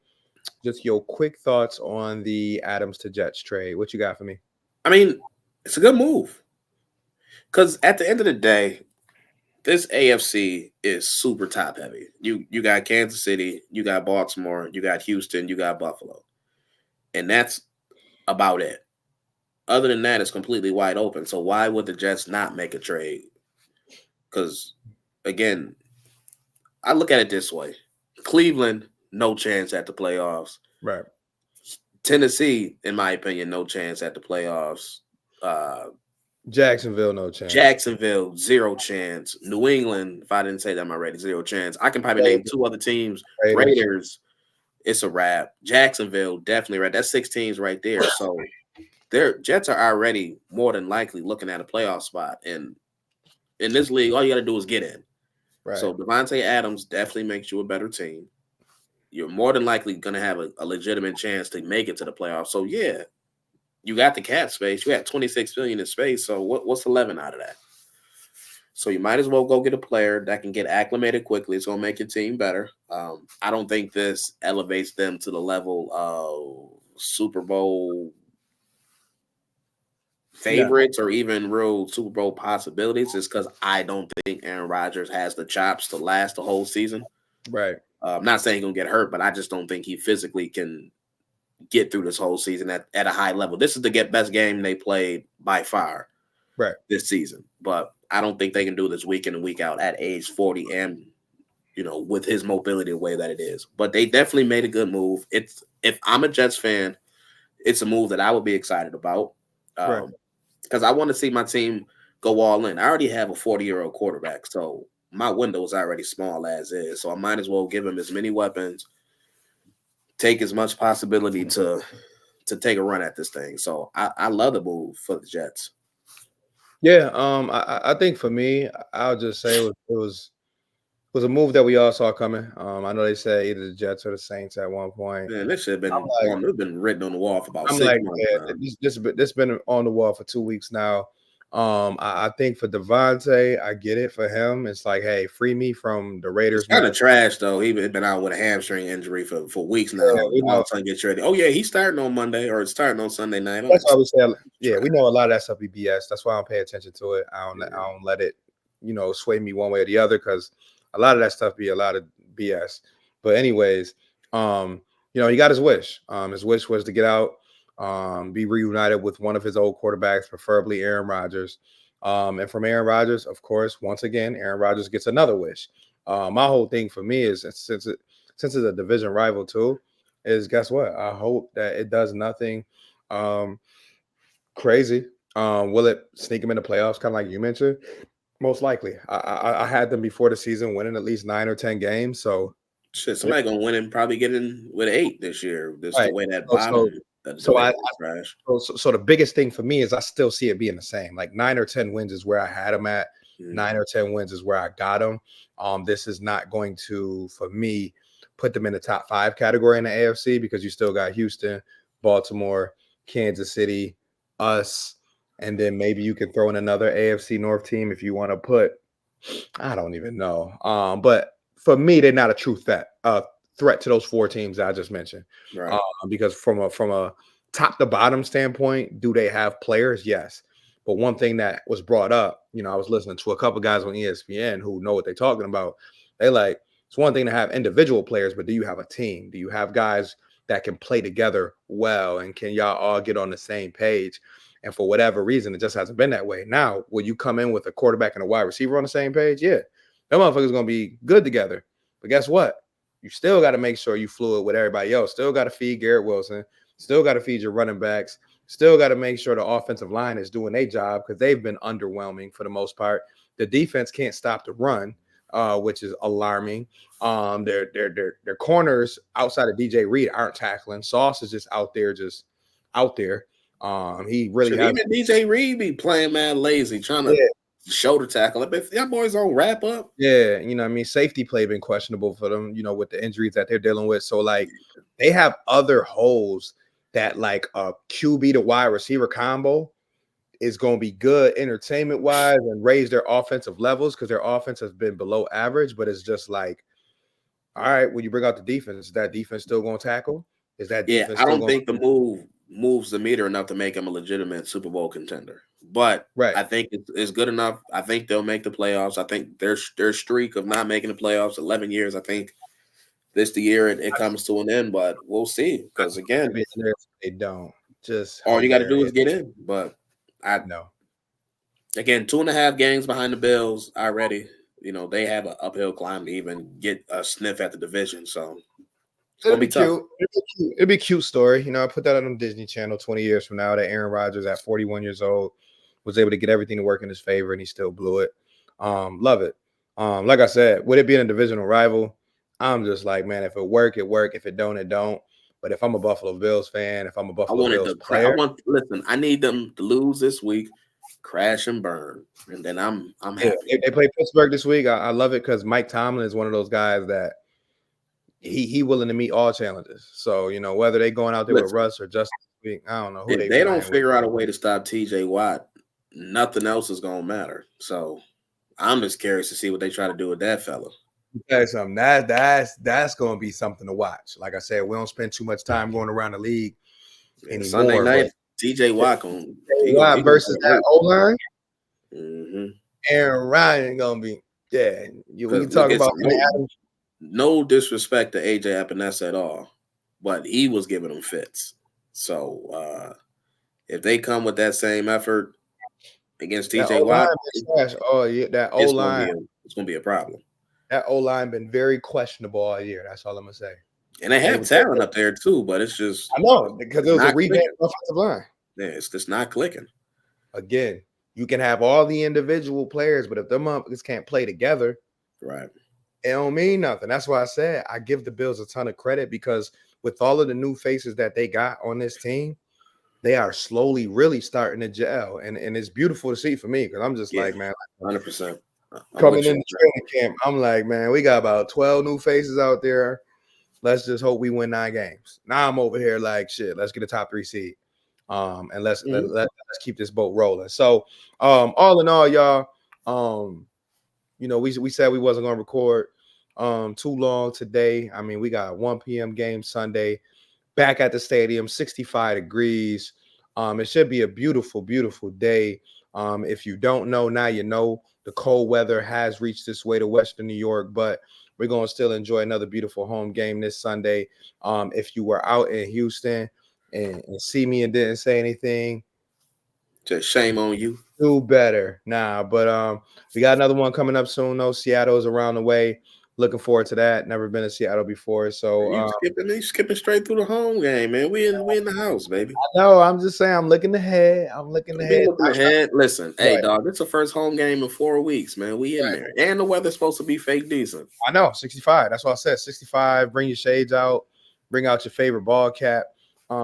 just your quick thoughts on the Adams to Jets trade. What you got for me? I mean, it's a good move because at the end of the day, this AFC is super top heavy. You got Kansas City, you got Baltimore, you got Houston, you got Buffalo, and that's about it. Other than that, it's completely wide open. So why would the Jets not make a trade? Because again, I look at it this way: Cleveland, no chance at the playoffs. Right. Tennessee, in my opinion, no chance at the playoffs. Uh, Jacksonville, no chance. Jacksonville, zero chance. New England, if I didn't say that already, zero chance. I can probably name Raiders. 2 other teams. Raiders. Raiders, it's a wrap. Jacksonville, definitely right. That's 6 teams right there. So their Jets are already more than likely looking at a playoff spot. And in this league, all you got to do is get in. Right. So Devontae Adams definitely makes you a better team. You're more than likely going to have a legitimate chance to make it to the playoffs. So yeah, you got the cap space. You got 26 billion in space. So what's 11 out of that? So you might as well go get a player that can get acclimated quickly. It's going to make your team better. I don't think this elevates them to the level of Super Bowl No. favorites or even real Super Bowl possibilities. It's because I don't think Aaron Rodgers has the chops to last the whole season. Right. I'm not saying he's going to get hurt, but I just don't think he physically can get through this whole season at a high level. This is the best game they played by far Right. this season. But I don't think they can do this week in and week out at age 40 and, with his mobility the way that it is. But they definitely made a good move. It's if I'm a Jets fan, it's a move that I would be excited about Right. because I want to see my team go all in. I already have a 40-year-old quarterback, so my window is already small as is. So I might as well give him as many weapons, take as much possibility to take a run at this thing. So I love the move for the Jets. Yeah, I think for me, I'll just say it was a move that we all saw coming. I know they said either the Jets or the Saints at one point. Man, this should have I'm been like, on. It's been written on the wall for about I'm 6 months yeah, now. this been on the wall for 2 weeks now. I think for Devontae, I get it for him. It's like, hey, free me from the It's Raiders kind of mess. trash though. He been out with a hamstring injury for weeks Yeah, now. we All know. of a sudden, get ready. Oh yeah, he's starting on Monday or it's starting on Sunday night. I'm That's like, why we say, yeah, trash. we know a lot of that stuff be BS. That's why I don't pay attention to it. Yeah. I don't let it, sway me one way or the other because a lot of that stuff be a lot of BS. But anyways, um, he got his wish. His wish was to get out, be reunited with one of his old quarterbacks, preferably Aaron Rodgers. And from Aaron Rodgers, of course, once again, Aaron Rodgers gets another wish. My whole thing for me is since it's a division rival too, is guess what? I hope that it does nothing um, crazy. Will it sneak them in the playoffs? Kind of like you mentioned. Most likely. I had them before the season winning at least 9 or 10 games. So Shit, yeah, somebody gonna win and probably get in with 8 this year. Just right. the way that So so bottom, the so way I that trash. so the biggest thing for me is I still see it being the same. Like 9 or 10 wins is where I had them at. Mm. 9 or 10 wins is where I got them. This is not going to, for me, put them in the top 5 category in the AFC because you still got Houston, Baltimore, Kansas City, us, and then maybe you can throw in another AFC North team if you want to put. I don't even know. But for me, they're not a true threat to those 4 teams that I just mentioned. Right. Because from a top to bottom standpoint, do they have players? Yes. But one thing that was brought up, I was listening to a couple guys on ESPN who know what they're talking about. They like it's one thing to have individual players, but do you have a team? Do you have guys that can play together well and can y'all all get on the same page? And for whatever reason, it just hasn't been that way. Now, will you come in with a quarterback and a wide receiver on the same page? Yeah. That motherfucker's gonna be good together. But guess what? You still got to make sure you fluid with everybody else. Still got to feed Garrett Wilson. Still got to feed your running backs. Still got to make sure the offensive line is doing their job because they've been underwhelming for the most part. The defense can't stop the run, which is alarming. Their corners outside of DJ Reed aren't tackling. Sauce is just out there, out there. He really Should has. even DJ Reed be playing mad lazy, trying to Yeah, shoulder tackle? If y'all boys don't wrap up, yeah. I mean, safety play been questionable for them. With the injuries that they're dealing with. So like, they have other holes that like a QB to wide receiver combo is going to be good entertainment wise and raise their offensive levels because their offense has been below average. But it's just like, all right, when you bring out the defense, is that defense still going to tackle? Is that yeah, defense I still don't going think the to move moves the meter enough to make him a legitimate Super Bowl contender. But right? I think it's good enough. I think they'll make the playoffs. I think their streak of not making the playoffs, 11 years. I think this the year it comes to an end. But we'll see. Because again, They don't. Just all you got to do is hilarious. get in. But I No. again 2.5 games behind the Bills already. They have an uphill climb to even get a sniff at the division. So it's gonna It'll be be tough. cute. It'll be a cute story. I put that on Disney Channel 20 years from now that Aaron Rodgers at 41 years old was able to get everything to work in his favor and he still blew it. Love it. Like I said, with it being a divisional rival, I'm just like, man, if it work, it work. If it don't, it don't. But if I'm a Buffalo Bills fan, if I'm a I Buffalo wanted Bills to I player, want listen, I need them to lose this week, crash and burn, and then I'm yeah, happy. they play Pittsburgh this week. I love it because Mike Tomlin is one of those guys that he willing to meet all challenges. So whether they going out there with Listen, Russ or Justin, I don't know who if they they don't playing with. figure out a way to stop TJ Watt, nothing else is gonna matter. So I'm just curious to see what they try to do with that fella. Tell you something that's going to be something to watch. Like I said, we don't spend too much time going around the league Yeah, Sunday anymore. But night, TJ Watt gonna he Watt gonna versus put that hurt. O line, Mm-hmm. Aaron Ryan going to be we Because can look, talk it's about no disrespect to AJ Epinesa at all, but he was giving them fits. So if they come with that same effort against that TJ O line Watt, been trash. Oh yeah, it's gonna be a problem. that O line been very questionable all year. That's all I'm gonna say. And they They have talent up there too, but it's just I know because it was a not revamped clicking. offensive line Yeah, it's just not clicking. again. You can have all the individual players, but if them motherfuckers can't play together, Right. it don't mean nothing. That's why I said I give the Bills a ton of credit because with all of the new faces that they got on this team, they are slowly really starting to gel. And it's beautiful to see for me because I'm just Yeah. like, man, 100%. I'm coming with you in on the that. training camp, I'm like, man, we got about 12 new faces out there. Let's just hope we win 9 games. Now I'm over here like shit. Let's get a top 3 seed. And let's keep this boat rolling. So all in all, y'all, we said we wasn't gonna record too long today. I mean, we got a 1 p.m. game Sunday back at the stadium, 65 degrees. It should be a beautiful, beautiful day. If you don't know, now you know the cold weather has reached its way to Western New York, but we're going to still enjoy another beautiful home game this Sunday. If you were out in Houston and see me and didn't say anything, Just shame on you. do better. Nah, but we got another one coming up soon, though. Seattle is around the way. Looking forward to that. Never been to Seattle before. So You skipping straight through the home game, man. We in the house, baby. no, I'm just saying I'm looking ahead. I'm looking Don't be ahead. looking ahead. Listen, hey, Right. dog, it's the first home game in 4 weeks, man. We in Right. there. And the weather's supposed to be fake decent. I know, 65. That's what I said. 65. Bring your shades out. Bring out your favorite ball cap.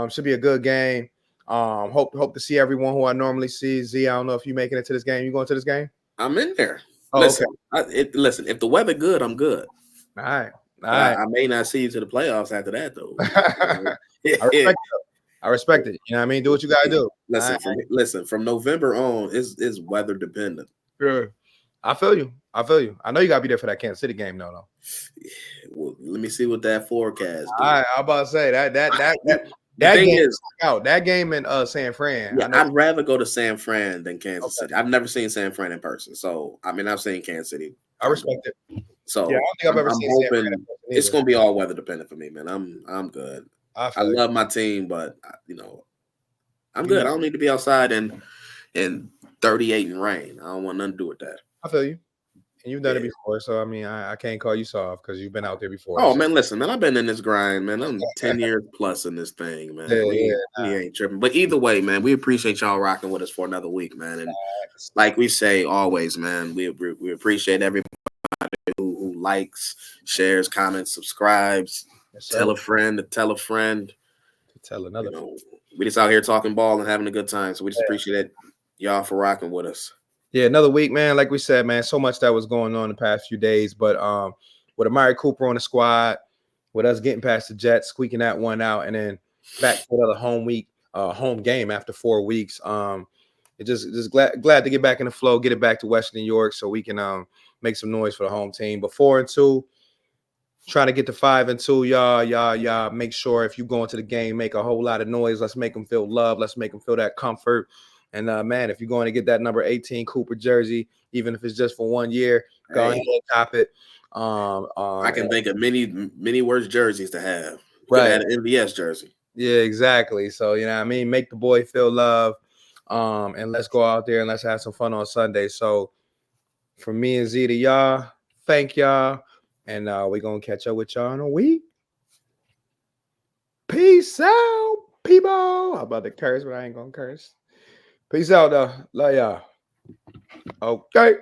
Should be a good game. Hope to see everyone who I normally see. Z, I don't know if you making it to this game. You going to this game? I'm in there. Oh, okay. Listen, if the weather good, I'm good. All right. All But right. I may not see you to the playoffs after that, though. I respect it. I respect it. You know what I mean? Do what you gotta do. Listen, from November on, is weather dependent. Yeah. I feel you. I feel you. I know you gotta be there for that Kansas City game, though. Well, let me see what that forecast do. All right, I'm about to say that The thing game is, out. That game in San Fran. yeah, I know. I'd rather go to San Fran than Kansas Okay. City. I've never seen San Fran in person, so I mean, I've seen Kansas City. I respect it. So Yeah, I don't think I've ever I'm seen San Fran in hoping person it's either. gonna be all weather dependent for me, man. I'm good. I I feel you. love my team, but I'm You good. know, I don't need to be outside in 38 and rain. I don't want nothing to do with that. I feel you. And you've done it Yeah. before, so I mean, I can't call you soft because you've been out there before. Oh So man, listen, man, I've been in this grind, man. I'm 10 years plus in this thing, yeah, man. yeah. We ain't tripping. But either way, man, we appreciate y'all rocking with us for another week, man. And like we say always, man, we appreciate everybody who likes, shares, comments, subscribes, Yes, tell sir. a friend to tell a friend. Tell another. We just out here talking ball and having a good time. So we just appreciate y'all for rocking with us. Yeah, another week, man. Like we said, man, so much that was going on the past few days. But with Amari Cooper on the squad, with us getting past the Jets, squeaking that one out, and then back to another home game after 4 weeks. It just glad to get back in the flow, get it back to Western New York so we can make some noise for the home team. But 4-2, trying to get to 5-2, y'all. Make sure if you go into the game, make a whole lot of noise. Let's make them feel love. Let's make them feel that comfort. And man, if you're going to get that number 18 Cooper jersey, even if it's just for 1 year, go ahead and cop it. I can think of many worse jerseys to have. Could Right. have had an MVS jersey. Yeah, exactly. So you know what I mean, make the boy feel love. And let's go out there and let's have some fun on Sunday. So from me and Z to y'all, thank y'all. And we're gonna catch up with y'all in a week. Peace out, people. I'm about to curse, but I ain't gonna curse. Peace out, though. Love y'all. Okay.